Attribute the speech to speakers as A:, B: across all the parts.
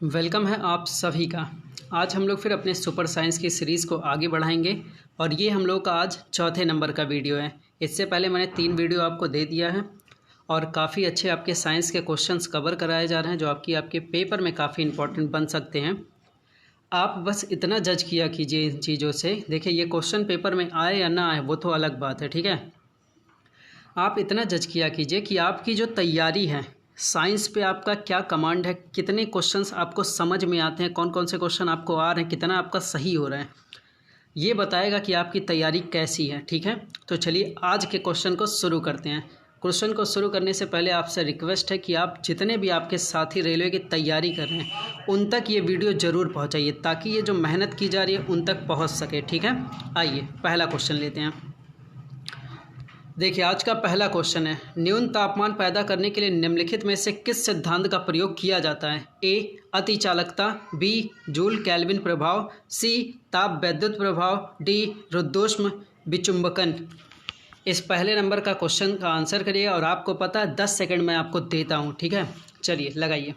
A: Welcome है आप सभी का। आज हम लोग फिर अपने सुपर साइंस की सीरीज़ को आगे बढ़ाएंगे और ये हम लोग का आज चौथे नंबर का वीडियो है। इससे पहले मैंने 3 वीडियो आपको दे दिया है और काफ़ी अच्छे आपके साइंस के क्वेश्चंस कवर कराए जा रहे हैं जो आपके पेपर में काफ़ी इंपॉर्टेंट बन सकते हैं। आप बस इतना जज किया कीजिए इन चीज़ों से। देखिए, ये क्वेश्चन पेपर में आए या ना आए वो तो अलग बात है, ठीक है। आप इतना जज किया कीजिए कि आपकी जो तैयारी है साइंस पे आपका क्या कमांड है, कितने क्वेश्चंस आपको समझ में आते हैं, कौन कौन से क्वेश्चन आपको आ रहे हैं, कितना आपका सही हो रहा है, ये बताएगा कि आपकी तैयारी कैसी है, ठीक है। तो चलिए आज के क्वेश्चन को शुरू करते हैं। क्वेश्चन को शुरू करने से पहले आपसे रिक्वेस्ट है कि आप जितने भी आपके साथी रेलवे की तैयारी कर रहे हैं उन तक ये वीडियो ज़रूर पहुँचाइए ताकि ये जो मेहनत की जा रही है उन तक पहुँच सके, ठीक है। आइए पहला क्वेश्चन लेते हैं। देखिए, आज का पहला क्वेश्चन है, न्यून तापमान पैदा करने के लिए निम्नलिखित में से किस सिद्धांत का प्रयोग किया जाता है? ए अतिचालकता, बी जूल केल्विन प्रभाव, सी ताप वैद्युत प्रभाव, डी रुद्धोष्म विचुंबकन। इस पहले नंबर का क्वेश्चन का आंसर करिएगा और आपको पता है 10 सेकंड में आपको देता हूँ, ठीक है। चलिए लगाइए,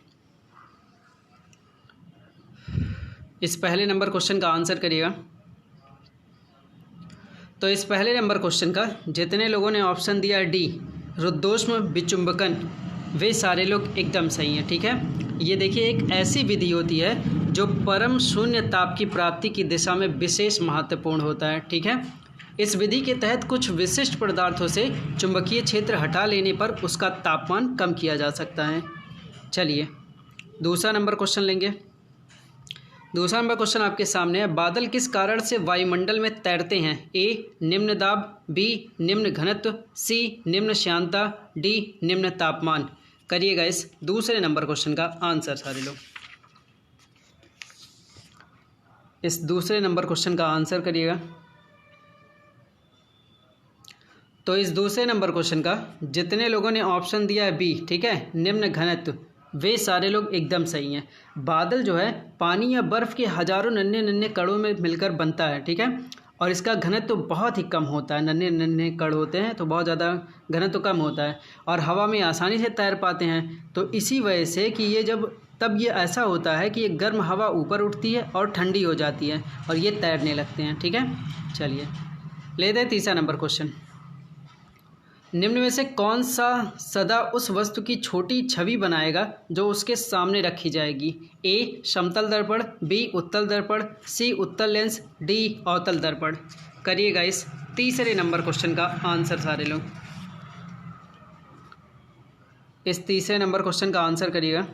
A: इस पहले नंबर क्वेश्चन का आंसर करिएगा। तो इस पहले नंबर क्वेश्चन का जितने लोगों ने ऑप्शन दिया डी रुद्धोष्म विचुंबकन, वे सारे लोग एकदम सही हैं, ठीक है। ये देखिए, एक ऐसी विधि होती है जो परम शून्य ताप की प्राप्ति की दिशा में विशेष महत्वपूर्ण होता है, ठीक है। इस विधि के तहत कुछ विशिष्ट पदार्थों से चुंबकीय क्षेत्र हटा लेने पर उसका तापमान कम किया जा सकता है। चलिए दूसरा नंबर क्वेश्चन लेंगे। दूसरा नंबर क्वेश्चन आपके सामने है, बादल किस कारण से वायुमंडल में तैरते हैं? ए निम्न दाब, बी निम्न घनत्व, सी निम्न श्यानता, डी निम्न तापमान। करिएगा इस दूसरे नंबर क्वेश्चन का आंसर सारे लोग। इस दूसरे नंबर क्वेश्चन का आंसर करिएगा। तो इस दूसरे नंबर क्वेश्चन का जितने लोगों ने ऑप्शन दिया है बी, ठीक है, निम्न घनत्व, वे सारे लोग एकदम सही हैं। बादल जो है पानी या बर्फ़ के हज़ारों नन्हे नन्हे कणों में मिलकर बनता है, ठीक है, और इसका घनत्व तो बहुत ही कम होता है। नन्हे नन्हे कण होते हैं तो बहुत ज़्यादा घनत्व तो कम होता है और हवा में आसानी से तैर पाते हैं। तो इसी वजह से कि ये ऐसा होता है कि ये गर्म हवा ऊपर उठती है और ठंडी हो जाती है और ये तैरने लगते हैं, ठीक है। चलिए लेते हैं तीसरा नंबर क्वेश्चन। निम्न में से कौन सा सदा उस वस्तु की छोटी छवि बनाएगा जो उसके सामने रखी जाएगी? ए समतल दर्पण, बी उत्तल दर्पण, सी उत्तल लेंस, डी अवतल दर्पण। करिएगा इस तीसरे नंबर क्वेश्चन का आंसर सारे लोग। इस तीसरे नंबर क्वेश्चन का आंसर करिएगा।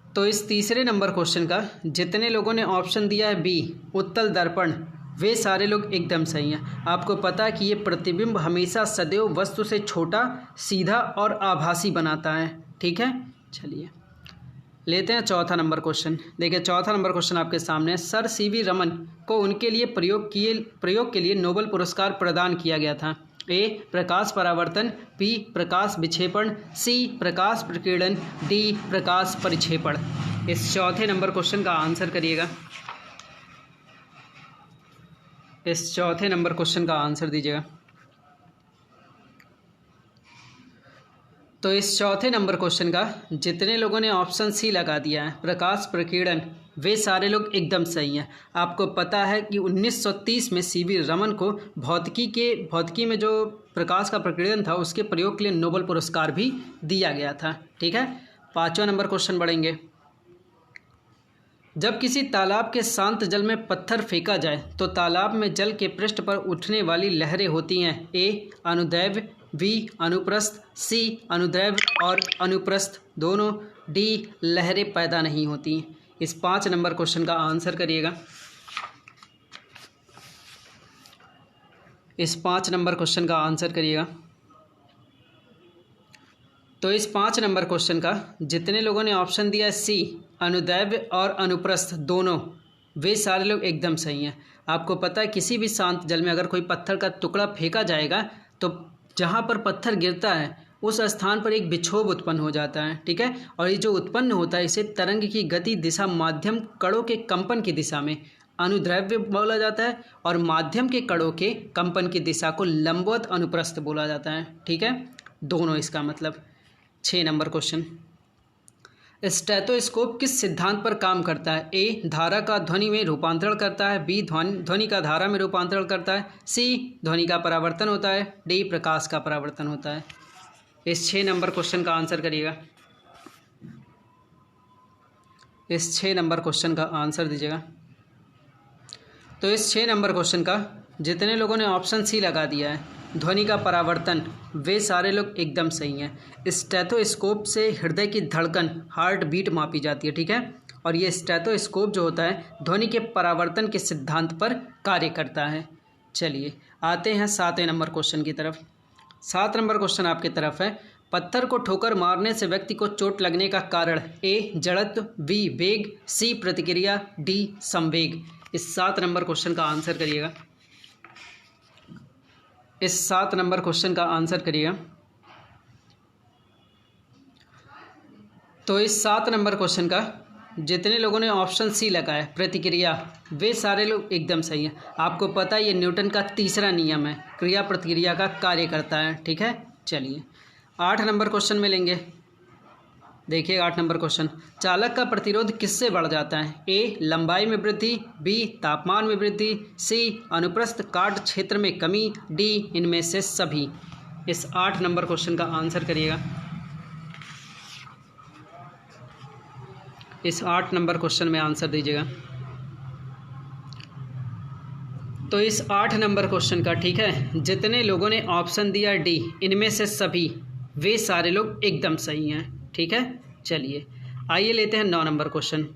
A: तो इस तीसरे नंबर क्वेश्चन का जितने लोगों ने ऑप्शन दिया है बी उत्तल दर्पण, वे सारे लोग एकदम सही हैं। आपको पता है कि ये प्रतिबिंब हमेशा सदैव वस्तु से छोटा, सीधा और आभासी बनाता है, ठीक है। चलिए लेते हैं चौथा नंबर क्वेश्चन। देखिए चौथा नंबर क्वेश्चन आपके सामने है, सर सीवी रमन को उनके लिए प्रयोग के लिए नोबेल पुरस्कार प्रदान किया गया था। ए प्रकाश परावर्तन, बी प्रकाश विक्षेपण, सी प्रकाश प्रकीर्णन, डी प्रकाश परिक्षेपण। इस चौथे नंबर क्वेश्चन का आंसर करिएगा। इस चौथे नंबर क्वेश्चन का आंसर दीजिएगा। तो इस चौथे नंबर क्वेश्चन का जितने लोगों ने ऑप्शन सी लगा दिया है प्रकाश प्रकीर्णन, वे सारे लोग एकदम सही हैं। आपको पता है कि 1930 में सीवी रमन को भौतिकी में जो प्रकाश का प्रकीर्णन था उसके प्रयोग के लिए नोबेल पुरस्कार भी दिया गया था, ठीक है। पाँचवा नंबर क्वेश्चन बढ़ेंगे। जब किसी तालाब के शांत जल में पत्थर फेंका जाए तो तालाब में जल के पृष्ठ पर उठने वाली लहरें होती हैं। ए अनुदैर्घ्य, बी अनुप्रस्थ, सी अनुदैर्घ्य और अनुप्रस्थ दोनों, डी लहरें पैदा नहीं होती। इस 5 नंबर क्वेश्चन का आंसर करिएगा। इस 5 नंबर क्वेश्चन का आंसर करिएगा। तो इस 5 नंबर क्वेश्चन का जितने लोगों ने ऑप्शन दिया है सी अनुदैर्घ्य और अनुप्रस्थ दोनों, वे सारे लोग एकदम सही हैं। आपको पता है किसी भी शांत जल में अगर कोई पत्थर का टुकड़ा फेंका जाएगा तो जहाँ पर पत्थर गिरता है उस स्थान पर एक विक्षोभ उत्पन्न हो जाता है, ठीक है। और ये जो उत्पन्न होता है इसे तरंग की गति दिशा माध्यम कणों के कंपन की दिशा में अनुदैर्घ्य बोला जाता है और माध्यम के कणों के कंपन की दिशा को लंबवत अनुप्रस्थ बोला जाता है, ठीक है। दोनों इसका मतलब 6 नंबर क्वेश्चन, स्टेथोस्कोप किस सिद्धांत पर काम करता है? ए धारा का ध्वनि में रूपांतरण करता है, बी ध्वनि का धारा में रूपांतरण करता है, सी ध्वनि का परावर्तन होता है, डी प्रकाश का परावर्तन होता है। इस 6 नंबर क्वेश्चन का आंसर करिएगा। इस 6 नंबर क्वेश्चन का आंसर दीजिएगा। तो इस 6 नंबर क्वेश्चन का जितने लोगों ने ऑप्शन सी लगा दिया है, ध्वनि का परावर्तन, वे सारे लोग एकदम सही हैं। स्टेथोस्कोप से हृदय की धड़कन, हार्ट बीट मापी जाती है, ठीक है। और ये स्टेथोस्कोप जो होता है ध्वनि के परावर्तन के सिद्धांत पर कार्य करता है। चलिए आते हैं 7वें नंबर क्वेश्चन की तरफ। 7 नंबर क्वेश्चन आपकी तरफ है, पत्थर को ठोकर मारने से व्यक्ति को चोट लगने का कारण? ए जड़त्व, बी वेग, सी प्रतिक्रिया, डी संवेग। इस 7 नंबर क्वेश्चन का आंसर करिएगा। इस 7 नंबर क्वेश्चन का आंसर करिएगा। तो इस 7 नंबर क्वेश्चन का जितने लोगों ने ऑप्शन सी लगाया प्रतिक्रिया, वे सारे लोग एकदम सही हैं। आपको पता है ये न्यूटन का तीसरा नियम है, क्रिया प्रतिक्रिया का कार्य करता है, ठीक है। चलिए 8 नंबर क्वेश्चन में लेंगे। देखिए 8 नंबर क्वेश्चन, चालक का प्रतिरोध किससे बढ़ जाता है? ए लंबाई में वृद्धि, बी तापमान में वृद्धि, सी अनुप्रस्थ काट क्षेत्र में कमी, डी इनमें से सभी। इस 8 नंबर क्वेश्चन का आंसर करिएगा। इस 8 नंबर क्वेश्चन में आंसर दीजिएगा। तो इस 8 नंबर क्वेश्चन का, ठीक है, जितने लोगों ने ऑप्शन दिया डी इनमें से सभी, वे सारे लोग एकदम सही हैं, ठीक है। चलिए आइए लेते हैं 9 नंबर क्वेश्चन।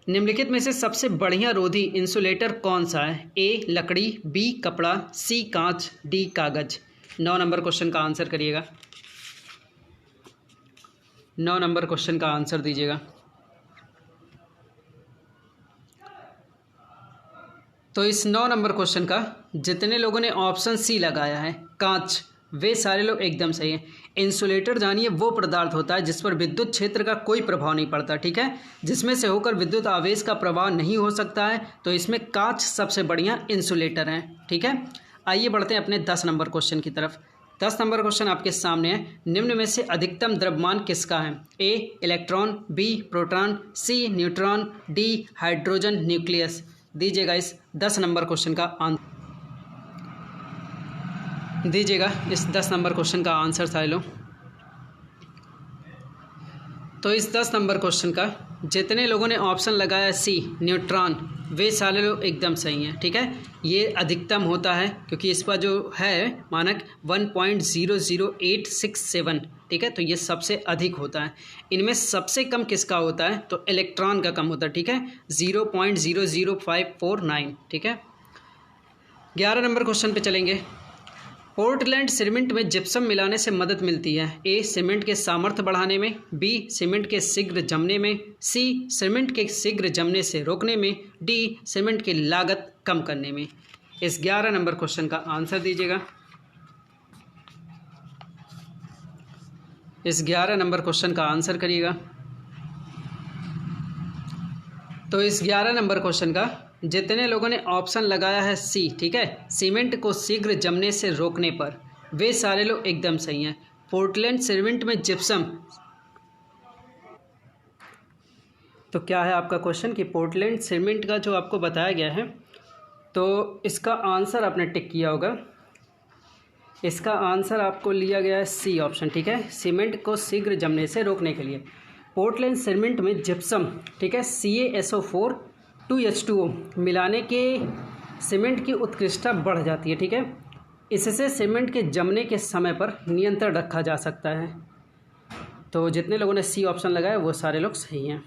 A: निम्नलिखित में से सबसे बढ़िया रोधी इंसुलेटर कौन सा है? ए लकड़ी, बी कपड़ा, सी कांच, डी कागज। 9 नंबर क्वेश्चन का आंसर करिएगा। 9 नंबर क्वेश्चन का आंसर दीजिएगा। तो इस 9 नंबर क्वेश्चन का जितने लोगों ने ऑप्शन सी लगाया है कांच, वे सारे लोग एकदम सही हैं। इंसुलेटर जानिए वो पदार्थ होता है जिस पर विद्युत क्षेत्र का कोई प्रभाव नहीं पड़ता, ठीक है, जिसमें से होकर विद्युत आवेश का प्रवाह नहीं हो सकता है। तो इसमें कांच सबसे बढ़िया इंसुलेटर है, ठीक है। आइए बढ़ते हैं अपने 10 नंबर क्वेश्चन की तरफ। 10 नंबर क्वेश्चन आपके सामने है, निम्न में से अधिकतम द्रव्यमान किसका है? ए इलेक्ट्रॉन, बी प्रोटॉन, सी न्यूट्रॉन, डी हाइड्रोजन न्यूक्लियस। दीजिएगा इस 10 नंबर क्वेश्चन का आंसर दीजिएगा। इस 10 नंबर क्वेश्चन का आंसर सारे लोग। तो इस 10 नंबर क्वेश्चन का जितने लोगों ने ऑप्शन लगाया सी न्यूट्रॉन, वे सारे लोग एकदम सही हैं, ठीक है। ये अधिकतम होता है क्योंकि इसका जो है मानक 1.00867, ठीक है, तो ये सबसे अधिक होता है। इनमें सबसे कम किसका होता है? तो इलेक्ट्रॉन का कम होता है, ठीक है, 0.00549, ठीक है। 11 नंबर क्वेश्चन पे चलेंगे। पोर्टलैंड सीमेंट में जिप्सम मिलाने से मदद मिलती है? ए सीमेंट के सामर्थ्य बढ़ाने में, बी सीमेंट के शीघ्र जमने में, सी सीमेंट के शीघ्र जमने से रोकने में, डी सीमेंट की लागत कम करने में। इस 11 नंबर क्वेश्चन का आंसर दीजिएगा। इस 11 नंबर क्वेश्चन का आंसर करिएगा। तो इस 11 नंबर क्वेश्चन का जितने लोगों ने ऑप्शन लगाया है सी, ठीक है, सीमेंट को शीघ्र जमने से रोकने पर, वे सारे लोग एकदम सही हैं। पोर्टलैंड सीमेंट में जिप्सम, तो क्या है आपका क्वेश्चन कि पोर्टलैंड सीमेंट का जो आपको बताया गया है, तो इसका आंसर आपने टिक किया होगा। इसका आंसर आपको लिया गया है सी ऑप्शन, ठीक है, सीमेंट को शीघ्र जमने से रोकने के लिए। पोर्टलैंड सीमेंट में जिप्सम, ठीक है, CaSO4 2H2O मिलाने के सीमेंट की उत्कृष्टता बढ़ जाती है, ठीक है। इससे सीमेंट के जमने के समय पर नियंत्रण रखा जा सकता है। तो जितने लोगों ने सी ऑप्शन लगाया वो सारे लोग सही हैं।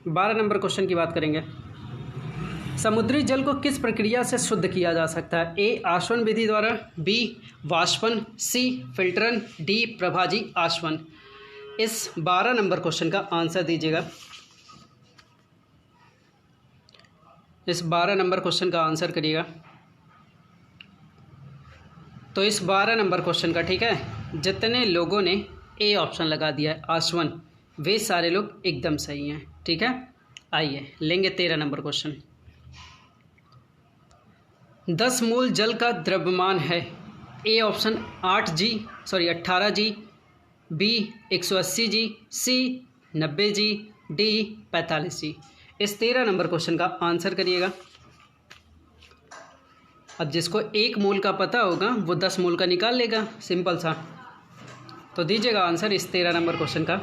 A: 12 नंबर क्वेश्चन की बात करेंगे। समुद्री जल को किस प्रक्रिया से शुद्ध किया जा सकता है? ए आसवन विधि द्वारा, बी वाष्पन, सी फिल्टरन, डी प्रभाजी आसवन। इस 12 नंबर क्वेश्चन का आंसर दीजिएगा। इस 12 नंबर क्वेश्चन का आंसर करिएगा। तो इस 12 नंबर क्वेश्चन का, ठीक है, जितने लोगों ने ए ऑप्शन लगा दिया है आसवन, वे सारे लोग एकदम सही हैं, ठीक है। आइए लेंगे 13 नंबर क्वेश्चन। 10 मोल जल का द्रव्यमान है? A option 18G, B 180 G, C 90 G, D 45 G. इस 13 नंबर क्वेश्चन का आंसर करिएगा। अब जिसको 1 मोल का पता होगा वो 10 मोल का निकाल लेगा, सिंपल सा। तो दीजिएगा आंसर इस 13 नंबर क्वेश्चन का।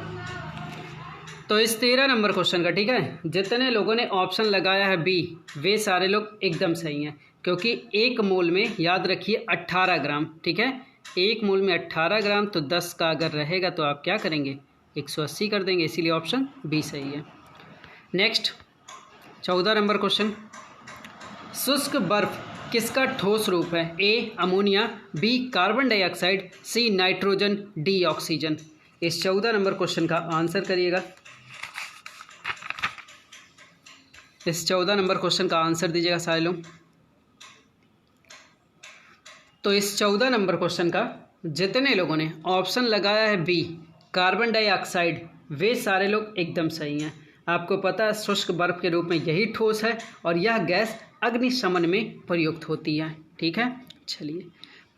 A: तो इस 13 नंबर क्वेश्चन का, ठीक है, जितने लोगों ने ऑप्शन लगाया है बी वे सारे लोग एकदम सही हैं, क्योंकि 1 मोल में याद रखिए 18 ग्राम, ठीक है। 1 मोल में 18 ग्राम, तो 10 का अगर रहेगा तो आप क्या करेंगे, 180 कर देंगे, इसीलिए ऑप्शन बी सही है। नेक्स्ट 14 नंबर क्वेश्चन, शुष्क बर्फ किसका ठोस रूप है? A ammonia, B carbon dioxide, C nitrogen, D oxygen. इस 14 नंबर क्वेश्चन का आंसर करिएगा। इस 14 नंबर क्वेश्चन का आंसर दीजिएगा सारे लोग। तो इस 14 नंबर क्वेश्चन का जितने लोगों ने ऑप्शन लगाया है बी कार्बन डाइऑक्साइड, वे सारे लोग एकदम सही हैं। आपको पता है शुष्क बर्फ के रूप में यही ठोस है और यह गैस अग्निशमन में प्रयुक्त होती है, ठीक है। चलिए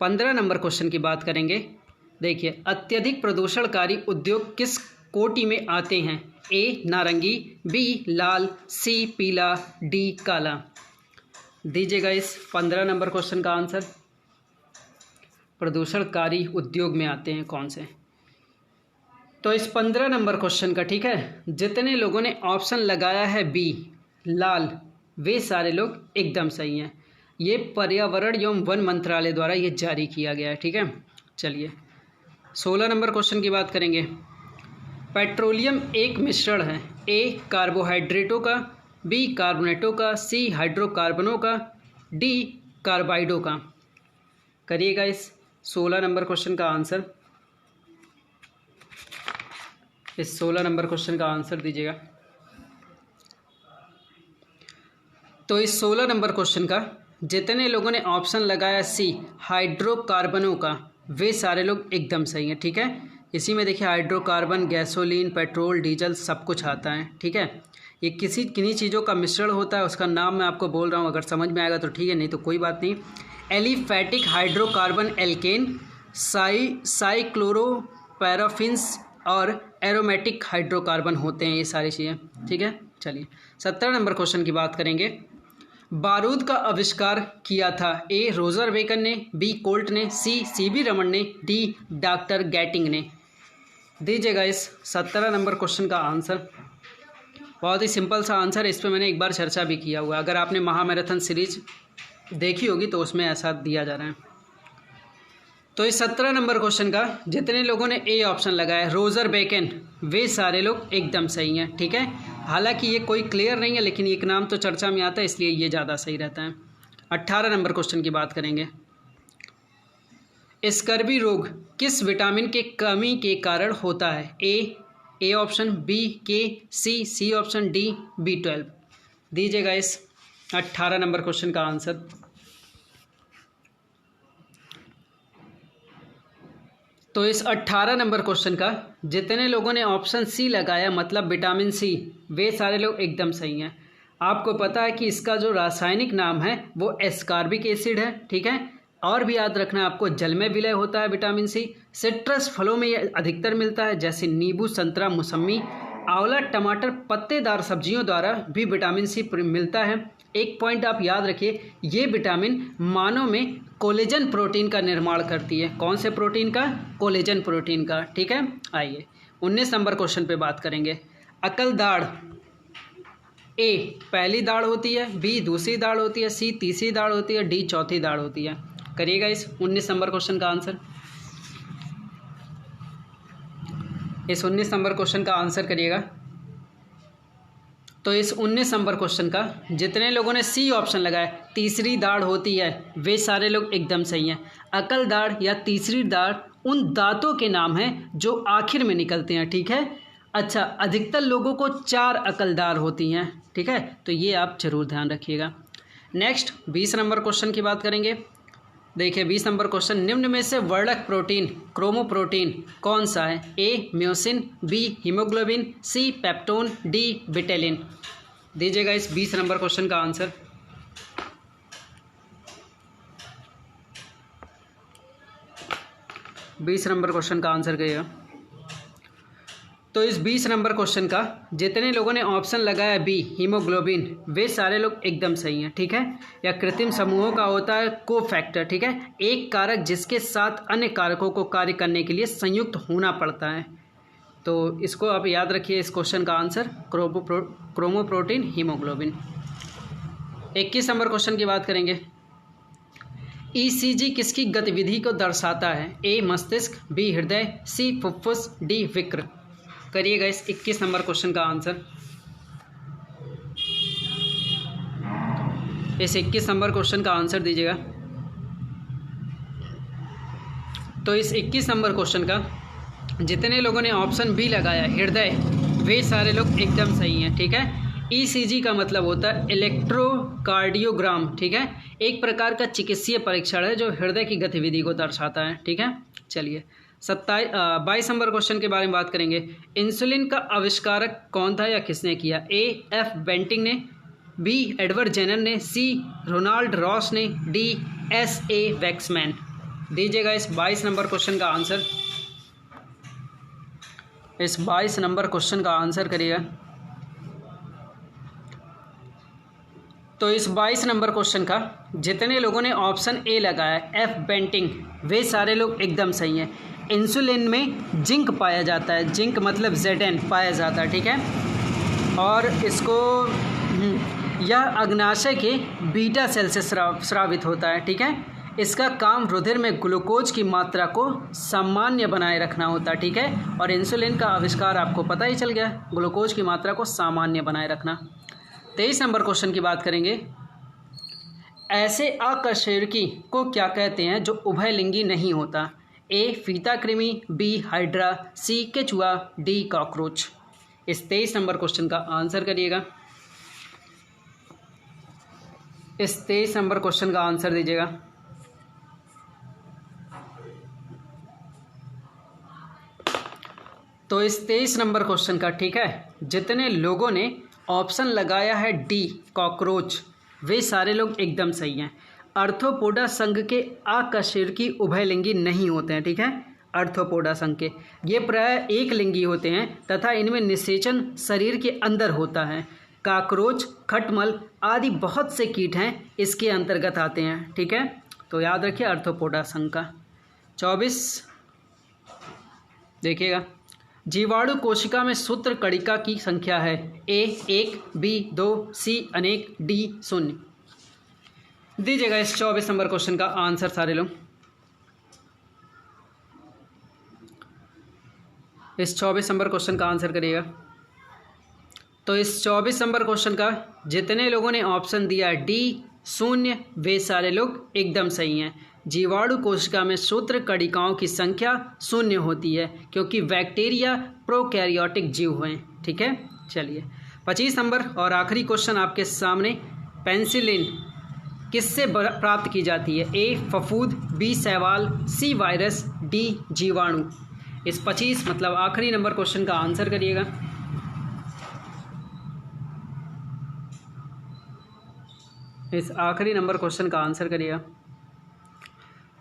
A: 15 नंबर क्वेश्चन की बात करेंगे। देखिए, अत्यधिक प्रदूषणकारी उद्योग किस कोटि में आते हैं? ए नारंगी, बी लाल, सी पीला, डी काला। दीजिएगा इस 15 नंबर क्वेश्चन का आंसर। प्रदूषणकारी उद्योग में आते हैं कौन से? तो इस 15 नंबर क्वेश्चन का, ठीक है, जितने लोगों ने ऑप्शन लगाया है बी लाल, वे सारे लोग एकदम सही हैं। ये पर्यावरण एवं वन मंत्रालय द्वारा ये जारी किया गया है, ठीक है। चलिए 16 नंबर क्वेश्चन की बात करेंगे। पेट्रोलियम एक मिश्रण है, ए कार्बोहाइड्रेटों का, बी कार्बोनेटों का, सी हाइड्रोकार्बनों का, डी कार्बाइडों का। करिएगा इस 16 नंबर क्वेश्चन का आंसर। इस 16 नंबर क्वेश्चन का आंसर दीजिएगा। तो इस 16 नंबर क्वेश्चन का जितने लोगों ने ऑप्शन लगाया सी हाइड्रोकार्बनों का, वे सारे लोग एकदम सही हैं, ठीक है। इसी में देखिए हाइड्रोकार्बन, गैसोलीन, पेट्रोल, डीजल सब कुछ आता है, ठीक है। ये किन्हीं चीज़ों का मिश्रण होता है, उसका नाम मैं आपको बोल रहा हूँ, अगर समझ में आएगा तो ठीक है, नहीं तो कोई बात नहीं। एलिफैटिक हाइड्रोकार्बन, एल्केन, साइक्लोरोपैराफिन्स और एरोमेटिक हाइड्रोकार्बन होते हैं ये सारी चीज़ें, ठीक है। चलिए 17 नंबर क्वेश्चन की बात करेंगे। बारूद का आविष्कार किया था? ए रोजर बेकन ने, बी कोल्ट ने, सी सीवी रमन ने, डी डॉक्टर गैटिंग ने। दीजिएगा इस 17 नंबर क्वेश्चन का आंसर। बहुत ही सिंपल सा आंसर है, इस पर मैंने एक बार चर्चा भी किया हुआ है। अगर आपने महामैराथन सीरीज देखी होगी तो उसमें ऐसा दिया जा रहा है। तो इस 17 नंबर क्वेश्चन का जितने लोगों ने ए ऑप्शन लगाया रोजर बेकन, वे सारे लोग एकदम सही हैं, ठीक है। हालांकि ये कोई क्लियर नहीं है, लेकिन एक नाम तो चर्चा में आता है, इसलिए ये ज़्यादा सही रहता है। 18 नंबर क्वेश्चन की बात करेंगे। स्कर्वी रोग किस विटामिन के कमी के कारण होता है? ए ऑप्शन, बी के, सी ऑप्शन, डी B12। दीजिएगा इस 18 नंबर क्वेश्चन का आंसर। तो इस 18 नंबर क्वेश्चन का जितने लोगों ने ऑप्शन सी लगाया, मतलब विटामिन सी, वे सारे लोग एकदम सही हैं। आपको पता है कि इसका जो रासायनिक नाम है वो एस्कॉर्बिक एसिड है, ठीक है। और भी याद रखना आपको, जल में विलय होता है विटामिन सी। सिट्रस फलों में ये अधिकतर मिलता है, जैसे नींबू, संतरा, मौसमी, आंवला, टमाटर, पत्तेदार सब्जियों द्वारा भी विटामिन सी मिलता है। एक पॉइंट आप याद रखिए, ये विटामिन मानव में कोलेजन प्रोटीन का निर्माण करती है। कौन से प्रोटीन का? कोलेजन प्रोटीन का, ठीक है। आइए 19 नंबर क्वेश्चन पे बात करेंगे। अकल दाढ़, ए पहली दाढ़ होती है, बी दूसरी दाढ़ होती है, सी तीसरी दाढ़ होती है, डी चौथी दाढ़ होती है। करिएगा इस 19 नंबर क्वेश्चन का आंसर। इस 19 नंबर क्वेश्चन का आंसर करिएगा। तो इस 19 नंबर क्वेश्चन का जितने लोगों ने सी ऑप्शन लगाया, तीसरी दाढ़ होती है, वे सारे लोग एकदम सही हैं। अकल दाढ़ या तीसरी दाढ़ उन दांतों के नाम हैं जो आखिर में निकलते हैं, ठीक है। अच्छा, अधिकतर लोगों को 4 अकलदार होती हैं, ठीक है, तो ये आप जरूर ध्यान रखिएगा। नेक्स्ट 20 नंबर क्वेश्चन की बात करेंगे। देखिए 20 नंबर क्वेश्चन, निम्न में से वर्णक प्रोटीन क्रोमोप्रोटीन कौन सा है? ए म्योसिन, बी हीमोग्लोबिन, सी पेप्टोन, डी विटेलिन। दीजिएगा इस 20 नंबर क्वेश्चन का आंसर। बीस नंबर क्वेश्चन का आंसर करिएगा। तो इस 20 नंबर क्वेश्चन का जितने लोगों ने ऑप्शन लगाया बी हीमोग्लोबिन, वे सारे लोग एकदम सही हैं, ठीक है। या कृत्रिम समूहों का होता है को फैक्टर, ठीक है, एक कारक जिसके साथ अन्य कारकों को कार्य करने के लिए संयुक्त होना पड़ता है। तो इसको आप याद रखिए, इस क्वेश्चन का answer chromoprotein haemoglobin. 21 number question की बात करेंगे। ईसीजी किसकी गतिविधि को दर्शाता है? ए मस्तिष्क, बी हृदय, सी फुफ्फुस, डी विक्र। करिएगा इस 21 नंबर क्वेश्चन का आंसर। इस 21 नंबर क्वेश्चन का आंसर दीजिएगा। तो इस 21 नंबर क्वेश्चन का जितने लोगों ने ऑप्शन बी लगाया हृदय, वे सारे लोग एकदम सही हैं, ठीक है। ईसीजी का मतलब होता है इलेक्ट्रोकार्डियोग्राम, ठीक है, एक प्रकार का चिकित्सीय परीक्षण है जो हृदय की गतिविधि को दर्शाता है, ठीक है। चलिए 22 नंबर क्वेश्चन के बारे में बात करेंगे। इंसुलिन का आविष्कारक कौन था या किसने किया? ए एफ बेंटिंग ने, बी एडवर्ड जेनर ने, सी रोनाल्ड रॉस ने, डी एस ए वैक्समैन। दीजिएगा इस 22 नंबर क्वेश्चन का आंसर। इस 22 नंबर क्वेश्चन का आंसर करिएगा। तो इस 22 नंबर क्वेश्चन का जितने लोगों ने ऑप्शन ए लगाया एफ बेंटिंग, वे सारे लोग एकदम सही हैं। इंसुलिन में जिंक पाया जाता है, जिंक मतलब Zn पाया जाता है, ठीक है। और इसको यह अग्नाशय के बीटा सेल से स्रावित होता है, ठीक है। इसका काम रुधिर में ग्लूकोज की मात्रा को सामान्य बनाए रखना होता है, ठीक है। और इंसुलिन का आविष्कार आपको पता ही चल गया, ग्लूकोज की मात्रा को सामान्य बनाए रखना। 23 नंबर क्वेश्चन की बात करेंगे। ऐसे अकशेरुकी को क्या कहते हैं जो उभयलिंगी नहीं होता? ए फीता कृमि, बी हाइड्रा, सी केचुआ, डी कॉकरोच। इस 23 नंबर क्वेश्चन का आंसर करिएगा। इस 23 नंबर क्वेश्चन का आंसर दीजिएगा। तो इस 23 नंबर क्वेश्चन का, ठीक है, जितने लोगों ने ऑप्शन लगाया है डी कॉकरोच, वे सारे लोग एकदम सही हैं। आर्थ्रोपोडा संघ के अकशेरुकी उभयलिंगी नहीं होते हैं, ठीक है। आर्थ्रोपोडा संघ के ये प्रायः एक लिंगी होते हैं तथा इनमें निषेचन शरीर के अंदर होता है। कॉकरोच, खटमल आदि बहुत से कीट हैं इसके अंतर्गत आते हैं, ठीक है। तो याद रखिए आर्थ्रोपोडा संघ का। 24 देखिएगा। जीवाणु कोशिका में सूत्र कणिका की संख्या है? ए 1, बी 2, सी अनेक, डी 0। दीजिएगा इस 24 नंबर क्वेश्चन का आंसर सारे लोग। इस 24 नंबर क्वेश्चन का आंसर करिएगा। तो इस 24 नंबर क्वेश्चन का जितने लोगों ने ऑप्शन दिया डी 0, वे सारे लोग एकदम सही हैं। जीवाणु कोशिका में सूत्र कणिकाओं की संख्या 0 होती है क्योंकि बैक्टीरिया प्रोकैरियोटिक जीव हैं, ठीक है। चलिए 25 नंबर और आखिरी क्वेश्चन आपके सामने। पेनिसिलिन किससे प्राप्त की जाती है? ए फफूंद, बी शैवाल, सी वायरस, डी जीवाणु। इस 25 मतलब आखिरी नंबर क्वेश्चन का आंसर करिएगा। इस आखिरी नंबर क्वेश्चन का आंसर करिएगा।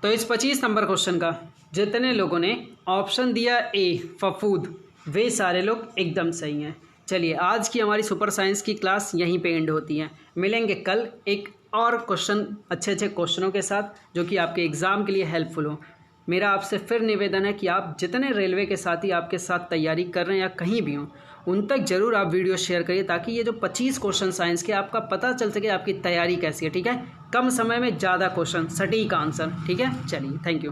A: तो इस 25 नंबर क्वेश्चन का जितने लोगों ने ऑप्शन दिया ए फफूंद, वे सारे लोग एकदम सही हैं। चलिए आज की हमारी सुपर साइंस की क्लास यहीं पे एंड होती है। मिलेंगे कल एक और क्वेश्चन, अच्छे अच्छे क्वेश्चनों के साथ जो कि आपके एग्ज़ाम के लिए हेल्पफुल हो। मेरा आपसे फिर निवेदन है कि आप जितने रेलवे के साथी आपके साथ तैयारी कर रहे हैं या कहीं भी हों, उन तक ज़रूर आप वीडियो शेयर करिए ताकि ये जो 25 क्वेश्चन साइंस के आपका पता चल सके आपकी तैयारी कैसी है, ठीक है। कम समय में ज़्यादा क्वेश्चन, सटीक आंसर, ठीक है। चलिए थैंक यू।